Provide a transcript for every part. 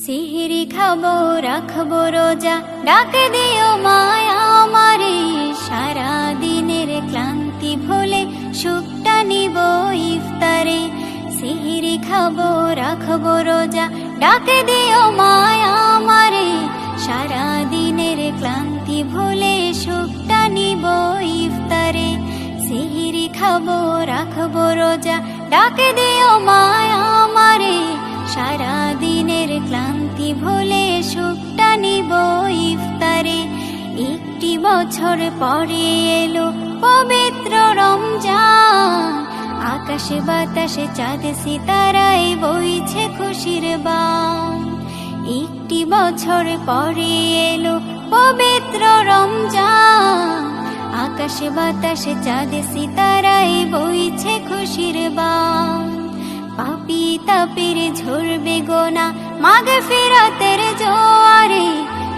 সিহরি খাবো রাখবো রোজা, ডাক দিও মায়া আমারে। সারা দিনের ক্লান্তি ভুলে সুখটা নিব ইফতারে। সিহরি খাবো রাখবো রোজা, ডাক দিও মায়া আমারে। সারা দিনের ক্লান্তি ভুলে সুখটা নিব ইফতারে। সিহরি খাবো রাখবো রোজা, ডাক দিও মায়া আমারে। সারা দিনের ক্লান্তি ভুলে সুখটা নিব ইফতারে। একটি বছর পরে এলো পবিত্র রমজান, আকাশে বাতাসে চাঁদ সিতারায় বইছে খুশির বান। একটি বছর পরে এলো পবিত্র রমজান, আকাশে বাতাসে চাঁদ সিতারায় বইছে খুশির বান। পাপী তাপের ঝরবে গোনা মাগফিরাতের জোয়ারে।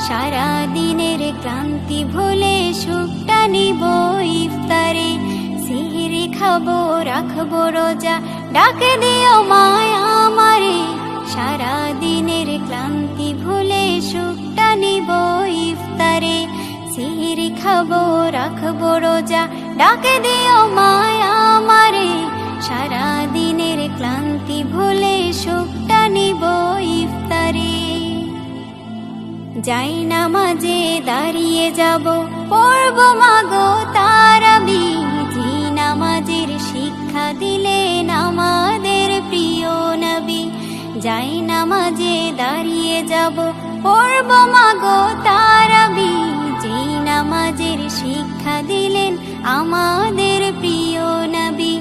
সারা দিনের ক্লান্তি ভুলে সুখটা নিব ইফতারে। সিহরি খাবো রাখবো রোজা, ডাক দিও মায়া আমারে। সারা দিনের ক্লান্তি ভুলে সুখটা নিব ইফতারে। সিহরি খাবো রাখবো রোজা, ডাক দিও মায়া আমারে। সারা দিনের ক্লান্তি ভুলে সুখটা নিব ইফতারে। যাই নামাজে দাঁড়িয়ে যাব, পড়ব মাগো তারাবি। যে নামাজের শিক্ষা দিলেন আমাদের প্রিয় নবী। যাই নামাজে দাঁড়িয়ে যাব, পড়ব মাগো তারাবি। যে নামাজের শিক্ষা দিলেন আমাদের প্রিয় নবী।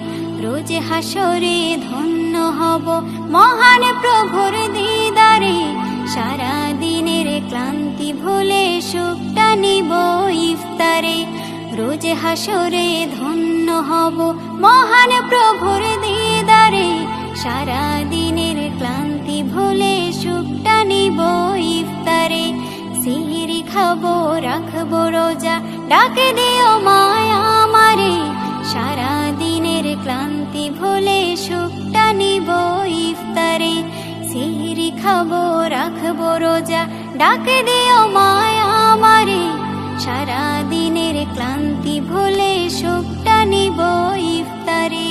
রোজ হাসরে ধন্য হব মহান প্রভুর দিদারে। সারা দিনের ক্লান্তি ভুলে সুখটা নিব ইফতারে। রোজ হাসরে ধন্য হব মহান প্রভুর দিদারে। সারা দিনের ক্লান্তি ভুলে সুখটা নিব ইফতারে। সিহরি খাবো রাখবো রোজা, ডাক দিও মায়া আমারে। সারা দিনের ক্লান্তি ভুলে সুখটা নিব ইফতারে। সিহরি খাবো রাখবো রোজা, ডাক দিও মায়া আমারে। সারা দিনের ক্লান্তি ভুলে সুখটা নিব ইফতারে।